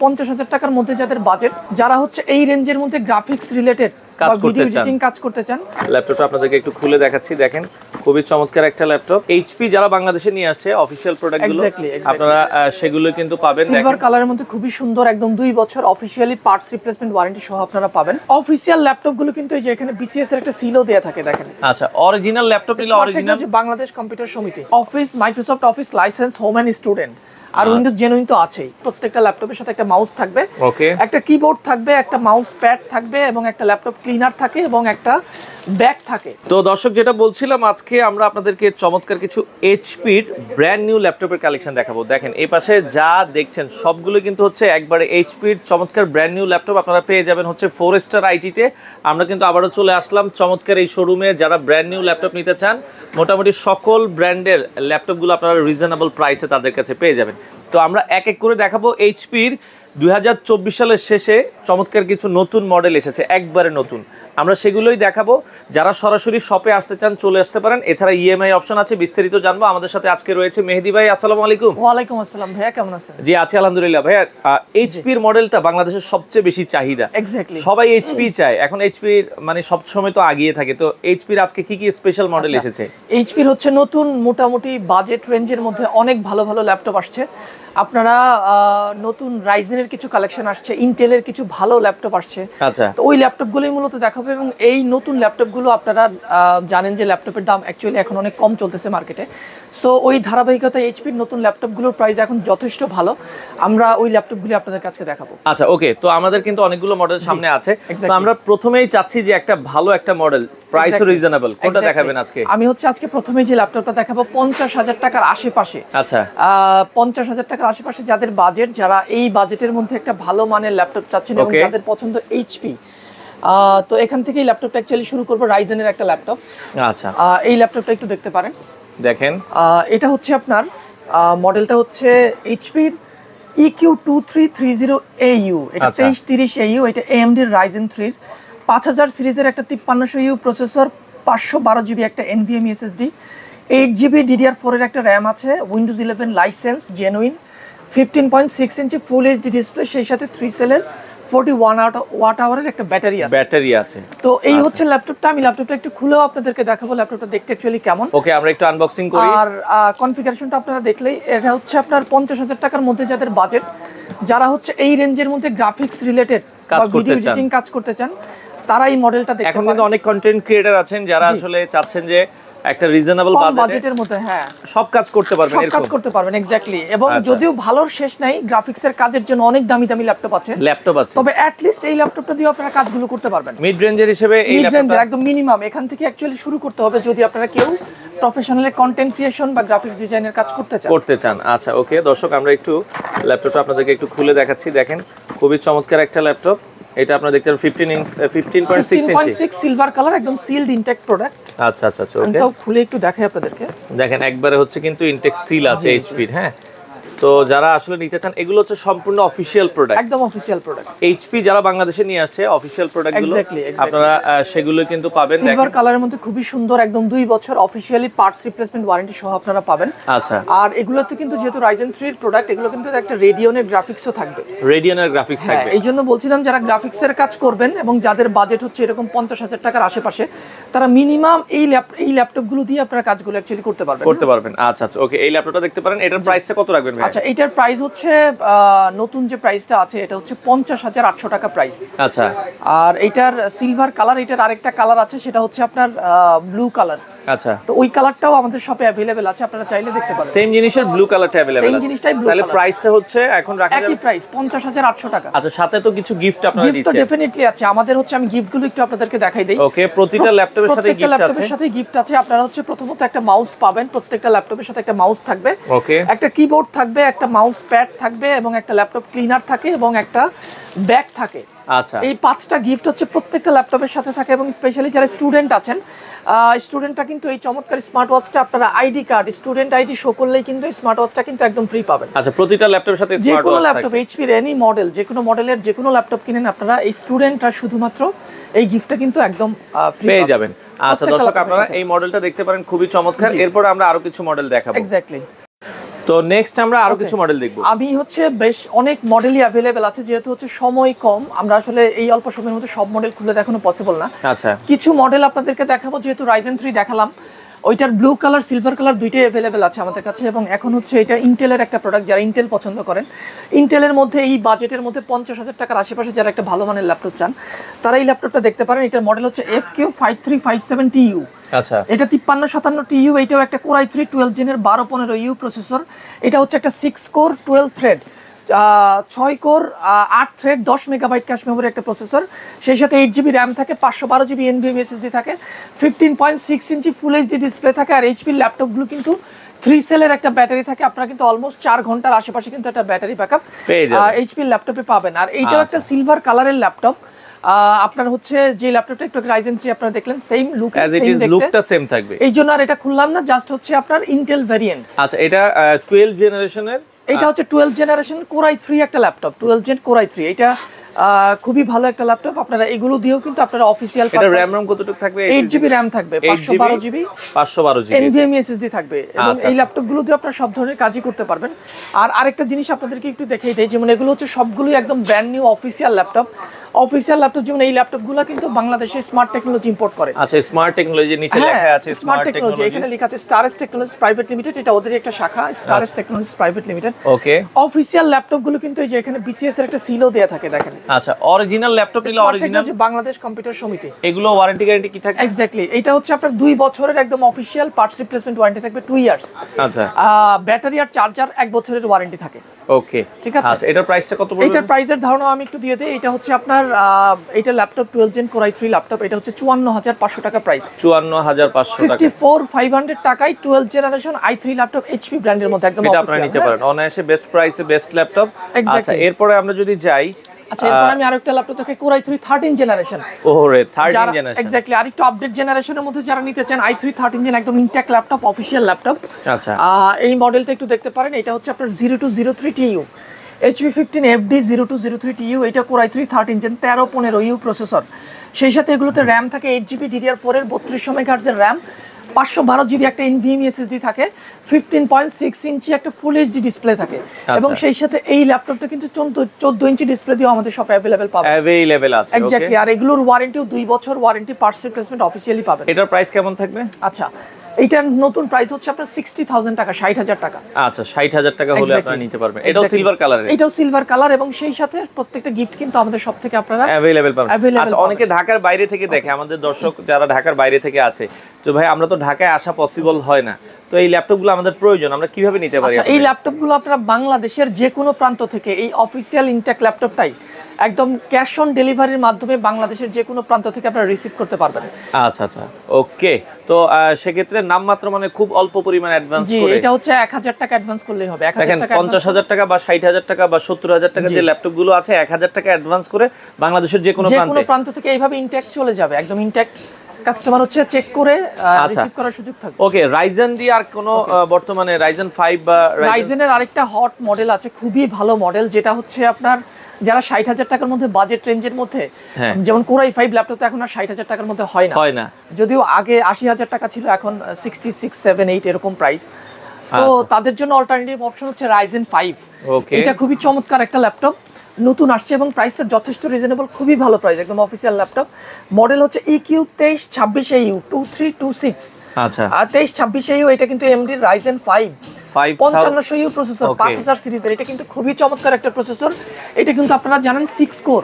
50,000 টাকার মধ্যে যাদের বাজেট, যারা হচ্ছে এই রেঞ্জের মধ্যে গ্রাফিক্স রিলেটেড কাজ করতে চান, কাজ করতে চান। ল্যাপটপটা আপনাদেরকে একটু খুলে দেখাচ্ছি, দেখেন খুবই চমৎকার একটা ল্যাপটপ। এইচপি যারা বাংলাদেশে নিয়ে আসছে অফিশিয়াল প্রোডাক্টগুলো আপনারা সেগুলো কিন্তু পাবেন। সিলভার কালারের মধ্যে খুবই সুন্দর, একদম 2 বছর অফিশিয়ালি পার্টস রিপ্লেসমেন্ট ওয়ারেন্টি সহ আপনারা পাবেন। অফিশিয়াল ল্যাপটপগুলো কিন্তু এই যে এখানে বিসিএস এর একটা সিলও দেয়া থাকে, দেখেন। আচ্ছা, অরিজিনাল ল্যাপটপ নিলে অরিজিনাল বাংলাদেশ কম্পিউটার সমিতি, office, Microsoft office licence, home and student, আর উইন্ডোজ জেনুইন তো আছেই। প্রত্যেকটা ল্যাপটপের সাথে একটা মাউস থাকবে, একটা কিবোর্ড থাকবে, একটা মাউস প্যাড থাকবে এবং একটা ল্যাপটপ ক্লিনার থাকে এবং একটা ব্যাগ থাকে। তো দর্শক, যেটা বলছিলাম, আজকে আমরা আপনাদেরকে চমৎকার কিছু এইচপির ব্র্যান্ড নিউ ল্যাপটপের কালেকশন দেখাবো। দেখেন এই পাশে যা দেখছেন সবগুলো কিন্তু হচ্ছে একবারে এইচপির চমৎকার ব্র্যান্ড নিউ ল্যাপটপ আপনারা পেয়ে যাবেন হচ্ছে 4 স্টার আইটিতে। আমরা কিন্তু আবারও চলে আসলাম চমৎকার এই শোরুমে। যারা ব্র্যান্ড নিউ ল্যাপটপ নিতে চান, মোটামুটি সকল ব্র্যান্ডের ল্যাপটপগুলো আপনারা রিজনেবল প্রাইসে তাদের কাছে পেয়ে যাবেন। তো আমরা এক এক করে দেখাবো। এইচপির 2024 সালের শেষে চমৎকার কিছু নতুন মডেল এসেছে, একবারে নতুন, আমরা সেগুলোই দেখাবো। যারা সরাসরি শপে আসতে চান চলে আসতে পারেন, এছাড়া ইএমআই অপশন আছে। বিস্তারিত জানবো। আমাদের সাথে আজকে রয়েছে মেহেদি ভাই। আসসালামু আলাইকুম। ওয়ালাইকুম আসসালাম ভাইয়া, কেমন আছেন? জি আছি আলহামদুলিল্লাহ। ভাইয়া, এইচপির মডেলটা বাংলাদেশের সবচেয়ে বেশি চাহিদা, এক্স্যাক্টলি সবাই এইচপি চায় এখন। এইচপির মানে সব সময় তো আগিয়ে থাকে, তো এইচপির আজকে কি কি স্পেশাল মডেল এসেছে? এইচপির হচ্ছে নতুন মোটামুটি বাজেট রেঞ্জের মধ্যে অনেক ভালো ভালো ল্যাপটপ আসছে। আপনারা নতুন রাইজেনের কিছু কালেকশন আসছে, ইন্টেলের কিছু ভালো ল্যাপটপ আসছে। আচ্ছা, তো ওই ল্যাপটপগুলোই মূলত দেখাবো। এবং এই নতুন ল্যাপটপগুলো আপনারা জানেন যে ল্যাপটপের দাম অ্যাকচুয়ালি এখন অনেক কম চলতেছে মার্কেটে। সো ওই ধারাবাহিকতায় এইচপির নতুন ল্যাপটপগুলোর প্রাইস এখন যথেষ্ট ভালো। আমরা ওই ল্যাপটপগুলি আপনাদের কাছে দেখাবো। আচ্ছা, ওকে। তো আমাদের কিন্তু অনেকগুলো মডেল সামনে আছে, তো আমরা প্রথমেই চাচ্ছি যে একটা ভালো একটা মডেল, প্রাইসও রিজনেবল, কোনটা দেখাবেন আজকে? আমি হচ্ছে আজকে প্রথমেই যে ল্যাপটপটা দেখাবো 50,000 টাকার আশেপাশে। আচ্ছা, 50,000 টাকার আশেপাশে যাদের বাজেট, যারা এই বাজেটের মধ্যে একটা ভালো মানের ল্যাপটপ চাচ্ছেন এবং যাদের পছন্দ এইচপি, তো এখান থেকেই ল্যাপটপটা অ্যাকচুয়ালি শুরু করব। রাইজেনের একটা ল্যাপটপ। আচ্ছা, এই ল্যাপটপটা একটু দেখতে পারেন, দেখেন। এটা হচ্ছে আপনার মডেলটা হচ্ছে এইচপির EQ2330AU, এটা 2330AU, এটা AMD Ryzen 3 5000 সিরিজের একটা 5300U প্রসেসর, 512 GB একটা NVMe SSD, 8 GB DDR4 এর একটা RAM আছে, উইন্ডোজ 11 লাইসেন্স জেনুইন, 15.6 ইঞ্চি ফুল এইচডি ডিসপ্লে, সেই সাথে 3 সেলের 41 ওয়াট আওয়ারের একটা ব্যাটারি আছে। তো এই হচ্ছে ল্যাপটপটা। আমি ল্যাপটপটা একটু খুলেও আপনাদেরকে দেখাবো ল্যাপটপটা দেখতে অ্যাকচুয়ালি কেমন। ওকে, আমরা একটু আনবক্সিং করি। আর কনফিগারেশনটা আপনারা দেখলেই, এটা হচ্ছে আপনার 50,000 টাকার মধ্যে যাদের বাজেট, যারা হচ্ছে এই রেঞ্জের মধ্যে গ্রাফিক্স রিলেটেড ভিডিও এডিটিং কাজ করতে চান, তারা এই মডেলটা দেখতে পারেন। এখন কিন্তু অনেক কন্টেন্ট ক্রিয়েটর আছেন যারা আসলে চাচ্ছেন যে একটা রিজনেবল বাজেটের মধ্যে সব কাজ করতে পারবেন, এক্স্যাক্টলি। এবং যদিও ভালোর শেষ নাই, গ্রাফিক্সের কাজের জন্য অনেক দামি দামি ল্যাপটপ আছে, তবে অ্যাট লিস্ট এই ল্যাপটপটা দিয়ে আপনারা কাজগুলো করতে পারবেন। মিড রেঞ্জের হিসেবে এই ল্যাপটপটা একদম মিনিমাম এখান থেকে অ্যাকচুয়ালি শুরু করতে হবে যদি আপনারা কেউ প্রফেশনাল কন্টেন্ট ক্রিয়েশন বা গ্রাফিক্স ডিজাইনের কাজ করতে চান। আচ্ছা, ওকে দর্শক, আমরা একটু ল্যাপটপটা আপনাদেরকে একটু খুলে দেখাচ্ছি। দেখেন খুবই চমৎকার একটা ল্যাপটপ। এটা আপনারা দেখতে পারেন 15.6 সিলভার কালার, একদম সিলড ইনটেক প্রোডাক্ট। আচ্ছা, ওকে, এটাও খুলে একটু দেখাই আপনাদেরকে। দেখেন একবারে হচ্ছে কিন্তু ইনটেক সিল আছে এইচপির। হ্যাঁ, তো যারা আসলে নিতে চান, এগুলো হচ্ছে সম্পূর্ণ অফিশিয়াল প্রোডাক্ট, একদম অফিশিয়াল প্রোডাক্ট। এইচপি যারা বাংলাদেশে নিয়ে আসছে অফিশিয়াল প্রোডাক্টগুলো আপনারা সেগুলো কিন্তু পাবেন। সিলভার কালারের মধ্যে খুবই সুন্দর, একদম 2 বছর অফিশিয়ালি পার্টস রিপ্লেসমেন্ট ওয়ারেন্টি সহ আপনারা পাবেন। আচ্ছা, আর এগুলোতে কিন্তু যেহেতু রাইজেন 3 এর প্রোডাক্ট, এগুলো কিন্তু একটা রেডিয়নের গ্রাফিক্সও থাকবে। এই জন্য বলছিলাম যারা গ্রাফিক্সের কাজ করবেন এবং যাদের বাজেট হচ্ছে এরকম 50,000 টাকার আশেপাশে, তারা মিনিমাম এই ল্যাপটপগুলো দিয়ে আপনারা কাজগুলো অ্যাকচুয়ালি করতে পারবেন। আচ্ছা, ওকে, এই ল্যাপটপটা দেখতে পারেন। এটার প্রাইসটা কত রাখবেন ভাই? আচ্ছা, এটার প্রাইস হচ্ছে নতুন যে প্রাইসটা আছে এটা হচ্ছে 50,800 টাকা প্রাইস। আচ্ছা, আর এটার সিলভার কালার, এটার আরেকটা কালার আছে, সেটা হচ্ছে আপনার ব্লু কালার। আচ্ছা, তো ওই কালারটাও আমাদের শপে अवेलेबल আছে, আপনারা চাইলে দেখতে পারেন। সেম জিনিসের ব্লু কালারটা अवेलेबल আছে, সেম জিনিসটাই ব্লু। তাহলে প্রাইসটা হচ্ছে এখন রাখা যাবে একই প্রাইস 50,800 টাকা। আচ্ছা, সাথে তো কিছু গিফট আপনারা দিচ্ছেন? গিফট তো ডেফিনেটলি আছে আমাদের। হচ্ছে আমি গিফটগুলো একটু আপনাদেরকে দেখাই দেই। ওকে, প্রতিটা ল্যাপটপের সাথে গিফট আছে। আপনারা হচ্ছে প্রথমত একটা মাউস পাবেন, প্রত্যেকটা ল্যাপটপের সাথে একটা মাউস থাকবে, ওকে, একটা কিবোর্ড থাকবে, একটা মাউস প্যাড থাকবে এবং একটা ল্যাপটপ ক্লিনার থাকে এবং একটা ব্যাগ থাকে। আচ্ছা, এই 5টা গিফট হচ্ছে প্রত্যেকটা ল্যাপটপের সাথে থাকে। এবং স্পেশালি যারা স্টুডেন্ট আছেন, স্টুডেন্টরা কিন্তু এই চমৎকার স্মার্ট ওয়াচটা, আপনারা ID card, student ID show করলেই কিন্তু স্মার্ট ওয়াচটা কিন্তু একদম ফ্রি পাবেন। আচ্ছা, প্রতিটা ল্যাপটপের সাথে স্মার্ট ওয়াচ যে কোনো ল্যাপটপ এইচপির এনি মডেল, যে কোনো মডেলের যে কোনো ল্যাপটপ কিনেন আপনারা, এই স্টুডেন্টরা শুধুমাত্র এই গিফটটা কিন্তু একদম ফ্রি পেয়ে যাবেন। আচ্ছা দর্শক, আপনারা এই মডেলটা দেখতে পারেন, খুবই চমৎকার। এরপর আমরা আরো কিছু মডেল দেখাবো। এক্স্যাক্টলি। তো নেক্সট আমরা আরো কিছু মডেল দেখব। আমি হচ্ছে বেশ অনেক মডেলই অ্যাভেলেবেল আছে, যেহেতু হচ্ছে সময় কম, আমরা আসলে এই অল্প সময়ের মধ্যে সব মডেল খুলে দেখানো পসিবল না। আচ্ছা, কিছু মডেল আপনাদেরকে দেখাবো, যেহেতু রাইজেন 3 দেখালাম, ওইটার ব্লু কালার সিলভার কালার দুইটাই অ্যাভেলেবেল আছে আমাদের কাছে। এবং এখন হচ্ছে এটা ইন্টেলের একটা প্রোডাক্ট, যারা ইন্টেল পছন্দ করেন, ইন্টেলের মধ্যে এই বাজেটের মধ্যে 50,000 টাকার আশেপাশে যারা একটা ভালো মানের ল্যাপটপ চান, তারা এই ল্যাপটপটা দেখতে পারেন। এটার মডেল হচ্ছে FQ5357TU। আচ্ছা, এটা 5357TU। এইটাও একটা Core i3 12 জেনের 1215U প্রসেসর। এটা হচ্ছে একটা 6 core 12 thread 6 core 8 thread 10 megabyte cache memory একটা প্রসেসর। সেই সাথে 8GB র্যাম থাকে, 512GB NVMe SSD থাকে, 15.6 ইঞ্চি ফুল এইচডি ডিসপ্লে থাকে। আর এইচপির ল্যাপটপগুলো কিন্তু 3 সেলের একটা ব্যাটারি থাকে, আপনারা কিন্তু অলমোস্ট 4 ঘন্টার আশেপাশে কিন্তু একটা ব্যাটারি ব্যাকআপ এইচপির ল্যাপটপে পাবেন। আর এইটাও একটা সিলভার কালারের ল্যাপটপ। আপনার হচ্ছে যে ল্যাপটপটা একটু রাইজেন 3 আপনারা দেখলেন, সেম লুক, লুকটা সেম থাকবে। এই জন্য আর এটা খুললাম না, জাস্ট হচ্ছে আপনার ইন্টেল ভ্যারিয়েন্ট। আচ্ছা, এটা 12 জেনারেশনের, এটা হচ্ছে 12 জেনারেশন Core i3 একটা ল্যাপটপ, 12 জেন Core i3। এটা খুবই ভালো একটা ল্যাপটপ। আপনারা এগুলো দিয়েও কিন্তু আপনারা অফিশিয়াল এটা র‍্যাম কতটুকু থাকবে? 8GB র‍্যাম থাকবে, 512GB NVMe SSD থাকবে। এবং এই ল্যাপটপগুলো দিয়ে আপনারা সব ধরনের কাজই করতে পারবেন। আর আরেকটা জিনিস আপনাদেরকে একটু দেখিয়ে দেই, যেমন এগুলো হচ্ছে সবগুলোই একদম brand new official laptop. Official laptop, যেমন এই ল্যাপটপগুলো কিন্তু বাংলাদেশে স্মার্ট টেকনোলজি ইম্পোর্ট করে। আচ্ছা, স্মার্ট টেকনোলজি নিচে লেখা আছে স্মার্ট টেকনোলজি, এখানে লেখা আছে স্টারএস টেকনোলজিস প্রাইভেট লিমিটেড। এটা ওদের একটা শাখা, স্টারএস টেকনোলজিস প্রাইভেট লিমিটেড। ওকে, অফিশিয়াল ল্যাপটপগুলো কিন্তু এই যে এখানে বিসিএস এর একটা সিলও দেয়া থাকে, দেখেন। আচ্ছা, অরিজিনাল ল্যাপটপ নিলে অরিজিনাল বাংলাদেশ কম্পিউটার সমিতি। এগুলো ওয়ারেন্টি গ্যারান্টি কি থাকে? এক্স্যাক্টলি, এটা হচ্ছে আপনার 2 বছরের একদম অফিশিয়াল পার্টস রিপ্লেসমেন্ট ওয়ারেন্টি থাকবে, 2 ইয়ার্স। আচ্ছা, ব্যাটারি আর চার্জার 1 বছরের ওয়ারেন্টি থাকে। ওকে, ঠিক আছে। আচ্ছা, এটার প্রাইসটা কত পড়বে? এটার প্রাইসের ধারণা আমি একটু দিয়ে দেই। এটা হচ্ছে আপনার এটা laptop 12 gen Core i3 laptop. এটা হচ্ছে 54,500 টাকা প্রাইস। 54,500 টাকা, 54,500 টাকায় 12 জেনারেশন i3 ল্যাপটপ এইচপি ব্র্যান্ডের মধ্যে একদম এটা আপনারা নিতে পারেন অনায়াসে, বেস্ট প্রাইসে বেস্ট ল্যাপটপ। আচ্ছা, এরপরে আমরা যদি যাই, আচ্ছা, এরপর আমি আরেকটা ল্যাপটপ দেখে Core i3 13 জেনারেশন। ওরে, 13 জেনারেশন, এক্স্যাক্টলি। আর একটু আপডেট জেনারেশনের মধ্যে যারা নিতে চান, i3 13 জেন একদম ইনট্যাক্ট ল্যাপটপ, অফিশিয়াল ল্যাপটপ। আচ্ছা, এই মডেলটা একটু দেখতে পারেন। এটা হচ্ছে আপনার 0203TU HP 15FD 0203TU। এটা Core i3 13 gen 1315U processor. সেই সাথে এগুলোতে র্যাম থাকে 8GB DDR4 এর 3200 MHz এর র্যাম, 512GB একটা NVMe SSD থাকে, 15.6 ইঞ্চি একটা ফুল এইচডি ডিসপ্লে থাকে। এবং সেই সাথে এই ল্যাপটপটা কিন্তু 14 ইঞ্চি ডিসপ্লে দিয়ে আমাদের শপে अवेलेबल পাবেন। अवेलेबल আছে, ওকে। এক্স্যাক্টলি। আর এগুলোর ওয়ারেন্টিও 2 বছর ওয়ারেন্টি, পার্টস রিপ্লেসমেন্ট অফিশিয়ালি পাবেন। এটার প্রাইস কেমন থাকবে? আচ্ছা, এইটার নতুন প্রাইস হচ্ছে আপনার 60,000 টাকা, 60,000 টাকা। আচ্ছা, 60,000 টাকা হলে আপনারা নিতে পারবেন। এটাও সিলভার কালারের, এটাও সিলভার কালার। এবং সেই সাথে প্রত্যেকটা গিফট কিন্তু আমাদের সব থেকে আপনারা अवेलेबल পাবেন। আচ্ছা, অনেকে ঢাকার বাইরে থেকে দেখে, আমাদের দর্শক যারা ঢাকার বাইরে থেকে আছে, তো ভাই আমরা তো ঢাকায় আসা পসিবল হয় না, তো এই ল্যাপটপগুলো আমাদের প্রয়োজন, আমরা কিভাবে নিতে পারি? আচ্ছা, এই ল্যাপটপগুলো আপনারা বাংলাদেশের যে কোনো প্রান্ত থেকে এই অফিশিয়াল ইনটেক ল্যাপটপটাই একদম ক্যাশ অন ডেলিভারির মাধ্যমে বাংলাদেশের যে কোনো প্রান্ত থেকে আপনারা রিসিভ করতে পারবেন। আচ্ছা আচ্ছা, ওকে। তো সেক্ষেত্রে নামমাত্র মানে খুব অল্প পরিমাণ অ্যাডভান্স করে, এটা হচ্ছে 1000 টাকা অ্যাডভান্স করলেই হবে। 1000 টাকা, 50,000 টাকা বা 60,000 টাকা বা 70,000 টাকা যে ল্যাপটপগুলো আছে, 1000 টাকা অ্যাডভান্স করে বাংলাদেশের যে কোনো প্রান্ত থেকে এইভাবে ইনটেক চলে যাবে, একদম ইনটেক কাস্টমার হচ্ছে চেক করে রিসিভ করার সুযোগ থাকবে। ওকে, রাইজেন দিয়ে আর কোন বর্তমানে রাইজেন 5 বা রাইজেনের আরেকটা হট মডেল আছে, খুবই ভালো মডেল, যেটা হচ্ছে আপনার যারা 60,000 টাকার মধ্যে বাজেট রেঞ্জের মধ্যে, যেমন Core i5 ল্যাপটপ তো এখন আর 60,000 টাকার মধ্যে হয় না, যদিও আগে 80,000 টাকা ছিল, এখন 66, 7, 8 এরকম প্রাইস। তো তাদের জন্য অল্টারনেটিভ অপশন হচ্ছে রাইজেন 5। এটা খুবই চমৎকার একটা ল্যাপটপ, নতুন আসছে এবং প্রাইসটা যথেষ্ট রিজনেবল, খুবই ভালো প্রাইস, একদম অফিশিয়াল ল্যাপটপ। মডেল হচ্ছে EQ2326AU 2326। আচ্ছা, আর 2326AU এটা কিন্তু AMD Ryzen 5 5500U প্রসেসর, 5000 সিরিজের। এটা কিন্তু খুবই চমৎকার একটা প্রসেসর। এটা কিন্তু আপনারা জানেন 6 কোর,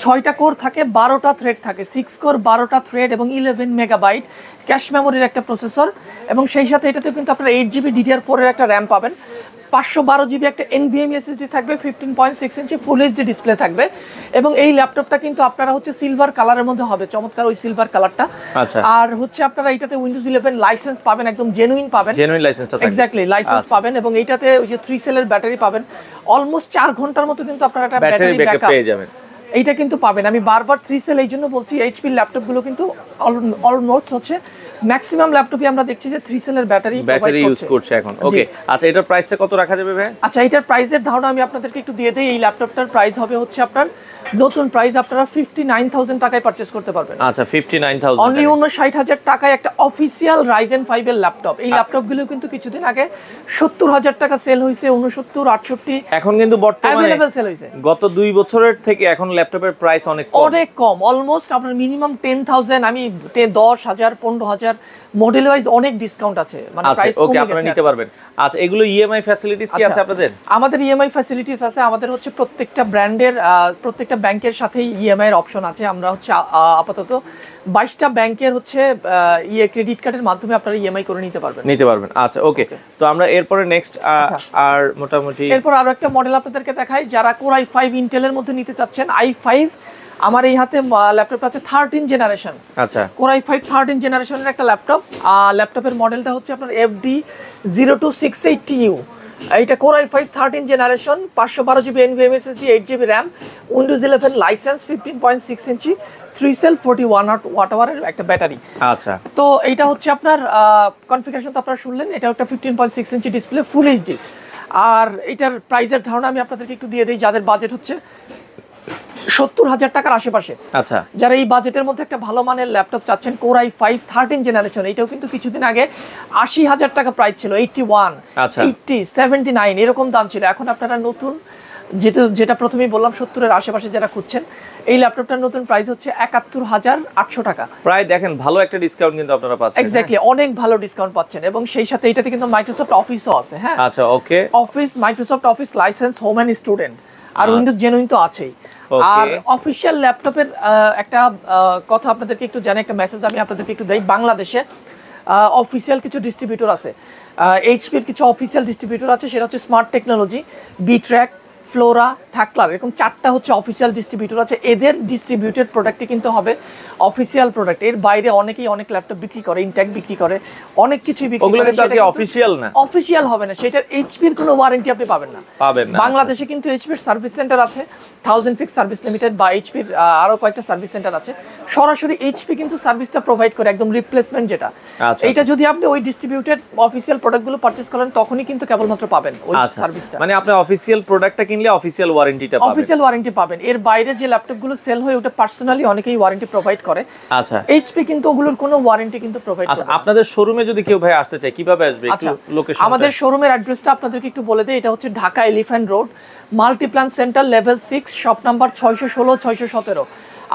6টা কোর থাকে, 12টা থ্রেড থাকে, 6 কোর 12টা থ্রেড এবং 11 মেগাবাইট ক্যাশ মেমোরির একটা প্রসেসর। এবং সেই সাথে এটাতে কিন্তু আপনারা 8GB DDR4 এর একটা র্যাম পাবেন, 512GB একটা NVMe SSD থাকবে, 15.6 ইঞ্চি ফুল এইচডি ডিসপ্লে থাকবে। এবং এই ল্যাপটপটা কিন্তু আপনারা হচ্ছে সিলভার কালারের মধ্যে হবে, চমৎকার ওই সিলভার কালারটা। আর হচ্ছে আপনারা এটাতে উইন্ডোজ 11 লাইসেন্স পাবেন, একদম জেনুইন পাবেন, জেনুইন লাইসেন্সটা থাকবে। এক্স্যাক্টলি, লাইসেন্স পাবেন। এবং এইটাতে ওই যে 3 সেলের ব্যাটারি পাবেন, অলমোস্ট 4 ঘন্টার মতো কিন্তু আপনারা একটা ব্যাটারি ব্যাকআপ পেয়ে যাবেন। এইটা কিন্তু পাবেন। আমি বারবার 3 সেল এই জন্য বলছি, এইচপি ল্যাপটপগুলো কিন্তু অলমোস্ট হচ্ছে ম্যাক্সিমাম ল্যাপটপই আমরা দেখছি যে 3 সেলের ব্যাটারি ইউজ করছে এখন। ওকে, আচ্ছা, এটার প্রাইসটা কত রাখা যাবে ভাই? আচ্ছা, এটার প্রাইসের ধারণা আমি আপনাদেরকে একটু দিয়ে দেই। এই ল্যাপটপটার প্রাইস হবে হচ্ছে আপনার নতুন প্রাইস আপনারা 59000 টাকায় পারচেজ করতে পারবেন। আচ্ছা 59000 অনলি 59000 টাকায় একটা অফিশিয়াল রাইজেন 5 এর ল্যাপটপ। এই ল্যাপটপগুলো কিন্তু কিছুদিন আগে 70000 টাকা সেল হইছে, 69 68 এখন কিন্তু বর্তমানে अवेलेबल সেল হইছে। গত 2 বছরের থেকে এখন ল্যাপটপের প্রাইস অনেক কম, অলমোস্ট আপনার মিনিমাম 10000, আমি 10000 15000 মডেল ওয়াইজ অনেক ডিসকাউন্ট আছে, মানে প্রাইস কমে গেছে। ওকে, আপনারা নিতে পারবেন। আচ্ছা, এগুলো ইএমআই ফ্যাসিলিটিস কি আছে আপনাদের? আমাদের ইএমআই ফ্যাসিলিটিস আছে। আমাদের হচ্ছে প্রত্যেকটা ব্র্যান্ডের প্রত্যেকটা ব্যাংকের সাথেই ইএমআই এর অপশন আছে। আমরা হচ্ছে আপাতত 22টা ব্যাংকের হচ্ছে ক্রেডিট কার্ডের মাধ্যমে আপনারা ইএমআই করে নিতে পারবেন। আচ্ছা ওকে, তো আমরা এরপরে নেক্সট আর মোটামুটি এরপর আরো একটা মডেল আপনাদেরকে দেখাই। যারা কোর i5 ইন্টেলের মধ্যে নিতে চাচ্ছেন, i5 আমার এই হাতে ল্যাপটপটা আছে 13 জেনারেশন। আচ্ছা, কোর i5 13 জেনারেশনের একটা ল্যাপটপ। ল্যাপটপের মডেলটা হচ্ছে আপনার FD0268TU। এইটা core i5 13 generation, 512GB NVMe SSD, 8GB RAM, Windows 11 licence, 15.6 ইঞ্চি, 3 সেল, 41 ওয়াট আওয়ারের একটা ব্যাটারি। আচ্ছা, তো এইটা হচ্ছে আপনার কনফিগারেশন তো আপনারা শুনলেন। এটা একটা 15.6 ইঞ্চি ডিসপ্লে, ফুল এইচডি। আর এটার প্রাইসের ধারণা আমি আপনাদেরকে একটু দিয়ে দিই। যাদের বাজেট হচ্ছে 70000 টাকার আশেপাশে, আচ্ছা, যারা এই বাজেটের মধ্যে একটা ভালো মানের ল্যাপটপ চাচ্ছেন, কোর i5 13 জেনারেশন, এটাও কিন্তু কিছুদিন আগে 80000 টাকা প্রাইস ছিল, 81, আচ্ছা, 80, 79 এরকম দাম ছিল। এখন আপনারা নতুন যেটা প্রথমেই বললাম 70-এর আশেপাশে যারা খুঁজছেন, এই ল্যাপটপটার নতুন প্রাইস হচ্ছে 71800 টাকা। প্রায় দেখেন ভালো একটা ডিসকাউন্ট কিন্তু আপনারা পাচ্ছেন। এক্স্যাক্টলি, অনেক ভালো ডিসকাউন্ট পাচ্ছেন। এবং সেই সাথে এটাতে কিন্তু মাইক্রোসফট অফিসও আছে। হ্যাঁ, আচ্ছা, okay, office, Microsoft office licence, home and student, আর উইন্ডোজ জেনুইন তো আছেই। আর অফিশিয়াল ল্যাপটপের একটা কথা আপনাদেরকে একটু জানাই, একটা মেসেজ আমি আপনাদেরকে একটু দেই। বাংলাদেশে অফিশিয়াল কিছু ডিস্ট্রিবিউটর আছে, এইচপির কিছু অফিশিয়াল ডিস্ট্রিবিউটর আছে। সেটা হচ্ছে স্মার্ট টেকনোলজি, বিট্র্যাক, ফ্লোরা, থাকলার, এরকম 4টা হচ্ছে অফিশিয়াল ডিস্ট্রিবিউটর আছে। এদের ডিস্ট্রিবিউটেড প্রোডাক্টই কিন্তু হবে অফিশিয়াল প্রোডাক্ট। এর বাইরে অনেকেই অনেক ল্যাপটপ বিক্রি করে, ইনটেক বিক্রি করে, অনেক কিছুই বিক্রি করে, সেটা অফিশিয়াল না, অফিশিয়াল হবে না। সেটার এইচপির কোনো ওয়ারেন্টি আপনি পাবেন না। বাংলাদেশে কিন্তু এইচপির সার্ভিস সেন্টার আছে, 1000 ফিক্স সার্ভিস লিমিটেড, বা এইচপির আরো কয়েকটা সার্ভিস সেন্টার আছে। সরাসরি এইচপি কিন্তু সার্ভিসটা প্রোভাইড করে, একদম রিপ্লেসমেন্ট যেটা। এইটা যদি আপনি ওই ডিস্ট্রিবিউটেড অফিশিয়াল প্রোডাক্টগুলো পারচেজ করেন, তখনই কিন্তু কেবলমাত্র পাবেন ওই সার্ভিসটা। মানে আপনি অফিশিয়াল প্রোডাক্টটা কিনলে অফিশিয়াল ওয়ারেন্টিটা পাবেন, অফিশিয়াল ওয়ারেন্টি পাবেন। এর বাইরে যে ল্যাপটপগুলো সেল হয়, ওটা পার্সোনালি অনেকেই ওয়ারেন্টি প্রোভাইড করে। আচ্ছা, এইচপি কিন্তু ওগুলোর কোনো ওয়ারেন্টি কিন্তু প্রোভাইড করে না। আচ্ছা, আপনাদের শোরুমে যদি কেউ ভাই আসতে চায় কিভাবে আসবে? একটু লোকেশন। আমাদের শোরুমের অ্যাড্রেসটা আপনাদেরকে একটু বলে দেই। এটা হচ্ছে Dhaka elephant road, Multiplan centre, level 6, shop number 616 617।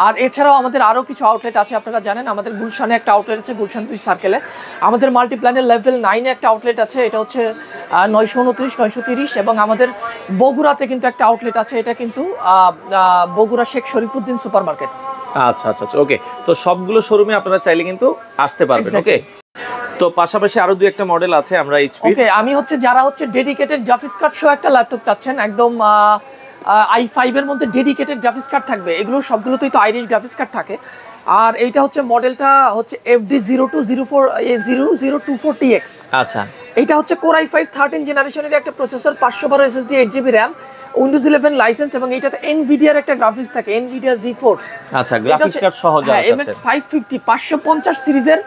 আর এছাড়াও আমাদের আরও কিছু আউটলেট আছে। আপনারা জানেন আমাদের গুলশানে একটা আউটলেট আছে, গুলশান 2 সার্কেলে। আমাদের মাল্টিপ্ল্যানের লেভেল 9-এ একটা আউটলেট আছে, এটা হচ্ছে 929 930। এবং আমাদের বগুড়াতে কিন্তু একটা আউটলেট আছে, এটা কিন্তু বগুড়া শেখ শরীফুদ্দিন সুপার মার্কেট। আচ্ছা আচ্ছা ওকে, তো সবগুলো শোরুমে আপনারা চাইলে কিন্তু আসতে পারবেন। ওকে, তো পাশাপাশি আরো দুই একটা মডেল আছে আমরা এইচপি। ওকে, আমি হচ্ছে যারা হচ্ছে ডেডিকেটেড গ্রাফিক্স কার্ড সহ একটা ল্যাপটপ চাচ্ছেন, একদম i5 এর মধ্যে ডেডিকেটেড গ্রাফিক্স কার্ড থাকবে, এগুলো সবগুলোতেই তো আইরিশ গ্রাফিক্স কার্ড থাকে। আর এইটা হচ্ছে মডেলটা হচ্ছে FD0204TX। আচ্ছা, এটা হচ্ছে কোর i5 13 জেনারেশনের একটা processor, 512 SSD, 8GB RAM, Windows 11 licence, এবং এটাতে এনভিডিয়ার একটা গ্রাফিক্স থাকে, এনভিডিয়া জিফোর্স। আচ্ছা, গ্রাফিক্স কার্ড সহ যারা আছে, MX 550 550 সিরিজের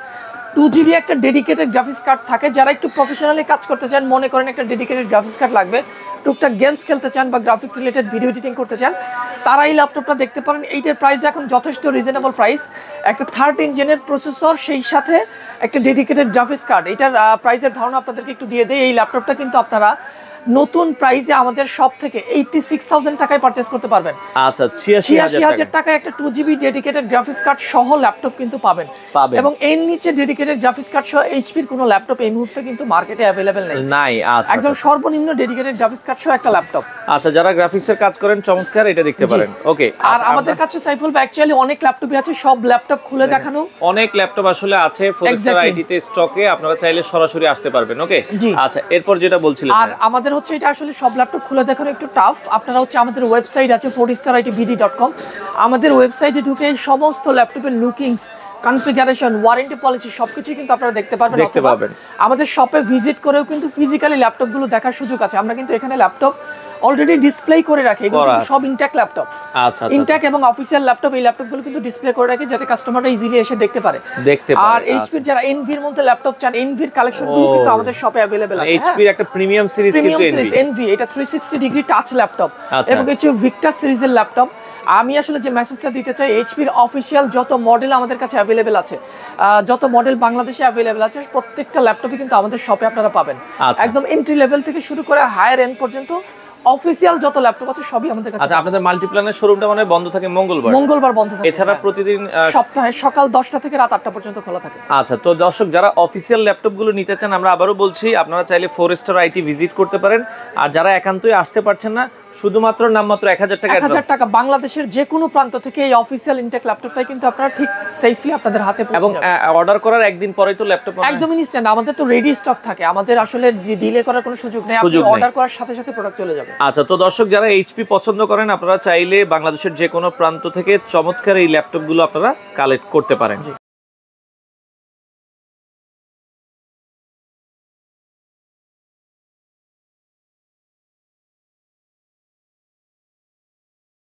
2GB একটা ডেডিকেটেড গ্রাফিক্স কার্ড থাকে। যারা একটু প্রফেশনালি কাজ করতে চান, মনে করেন একটা ডেডিকেটেড গ্রাফিক্স কার্ড লাগবে, টুকটাক গেমস খেলতে চান বা গ্রাফিক্স রিলেটেড ভিডিও এডিটিং করতে চান, তারা এই ল্যাপটপটা দেখতে পারেন। এইটার প্রাইস এখন যথেষ্ট রিজনেবল প্রাইস। একটা 13 জেনের প্রসেসর, সেই সাথে একটা ডেডিকেটেড গ্রাফিক্স কার্ড। এটার প্রাইসের ধারণা আপনাদেরকে একটু দিয়ে দেয়। এই ল্যাপটপটা কিন্তু আপনারা নতুন প্রাইসে আমাদের শপ থেকে 86000 টাকায় পারচেজ করতে পারবেন। আচ্ছা, 86000 টাকায় একটা 2GB ডেডিকেটেড গ্রাফিক্স কার্ড সহ ল্যাপটপ কিন্তু পাবেন। এবং এর নিচে ডেডিকেটেড গ্রাফিক্স কার্ড সহ এইচপির কোনো ল্যাপটপ এই মুহূর্তে কিন্তু মার্কেটে अवेलेबल নাই। আচ্ছা, একদম সর্বনিম্ন ডেডিকেটেড গ্রাফিক্স কার্ড সহ একটা ল্যাপটপ। আচ্ছা, যারা গ্রাফিক্সের কাজ করেন চমৎকার এটা দেখতে পারেন। ওকে, আর আমাদের কাছে সাইফুল ভাই অ্যাকচুয়ালি অনেক ল্যাপটপই আছে, সব ল্যাপটপ খুলে দেখানো অনেক ল্যাপটপ আসলে আছে ফোরস্টার আইটিতে স্টকে, আপনারা চাইলে সরাসরি আসতে পারবেন। ওকে, আচ্ছা, এরপর যেটা বলছিলেন। আর আমাদের হচ্ছে এটা আসলে সব ল্যাপটপ খুলে দেখানো একটু টাফ। আপনারা হচ্ছে আমাদের ওয়েবসাইট আছে forstarITbd.com, আমাদের ওয়েবসাইটে ঢুকে সমস্ত ল্যাপটপের লুকিংস, কনফিগারেশন, ওয়ারেন্টি পলিসি সবকিছু কিন্তু আপনারা দেখতে পারবেন। আমাদের শপে ভিজিট করেও কিন্তু ফিজিক্যালি ল্যাপটপগুলো দেখার সুযোগ আছে। আমরা কিন্তু এখানে ল্যাপটপ অলরেডি ডিসপ্লে করে রাখে, এগুলো কিন্তু সব ইনট্যাক্ট ল্যাপটপ। আচ্ছা, ইনট্যাক্ট এবং অফিসিয়াল ল্যাপটপ, এই ল্যাপটপগুলো কিন্তু ডিসপ্লে করে রাখে যাতে কাস্টমাররা ইজিলি এসে দেখতে পারে। আর এইচপির যারা এনভির মধ্যে ল্যাপটপ চান, এনভির কালেকশনগুলো কিন্তু আমাদের শপে अवेलेबल আছে। এইচপির একটা প্রিমিয়াম সিরিজ কিন্তু এনভি, এটা 360 ডিগ্রি টাচ ল্যাপটপ এবং হচ্ছে ভিক্টাস সিরিজের ল্যাপটপ। আমি আসলে যে মেসেজটা দিতে চাই, এইচপির অফিসিয়াল যত মডেল আমাদের কাছে অ্যাভেলেবেল আছে, যত মডেল বাংলাদেশে অ্যাভেলেবেল আছে, প্রত্যেকটা ল্যাপটপই কিন্তু আমাদের শপে আপনারা পাবেন। একদম এন্ট্রি লেভেল থেকে শুরু করে হায়ার এন্ড পর্যন্ত অফিসিয়াল যত ল্যাপটপ আছে সবই আমাদের কাছে। আচ্ছা, আপনাদের মাল্টিপ্ল্যানের শোরুমটা মানে বন্ধ থাকে মঙ্গলবার বন্ধ থাকে, এছাড়া প্রতিদিন সপ্তাহে সকাল 10টা থেকে রাত 8টা পর্যন্ত খোলা থাকে। আচ্ছা, তো দর্শক যারা অফিসিয়াল ল্যাপটপ গুলো নিতে চান, আমরা আবারও বলছি আপনারা চাইলে 4 স্টার আইটি ভিজিট করতে পারেন। আর যারা একান্তই আসতে পারছেন না, শুধুমাত্র নামমাত্র 1000 টাকা 1000 টাকা বাংলাদেশের যে কোনো প্রান্ত থেকে এই অফিসিয়াল ইনটেক ল্যাপটপটাই কিন্তু আপনারা ঠিক সেফলি আপনাদের হাতে পৌঁছে এবং অর্ডার করার একদিন পরেই তো ল্যাপটপ একদম ইনস্ট্যান্ট। আমাদের তো রেডি স্টক থাকে, আমাদের আসলে ডিলে করার কোনো সুযোগ নেই, আপনি অর্ডার করার সাথে সাথে প্রোডাক্ট চলে যাবে। আচ্ছা, তো দর্শক যারা এইচপি পছন্দ করেন, আপনারা চাইলে বাংলাদেশের যে কোনো প্রান্ত থেকে চমৎকার এই ল্যাপটপগুলো আপনারা কালেক্ট করতে পারেন।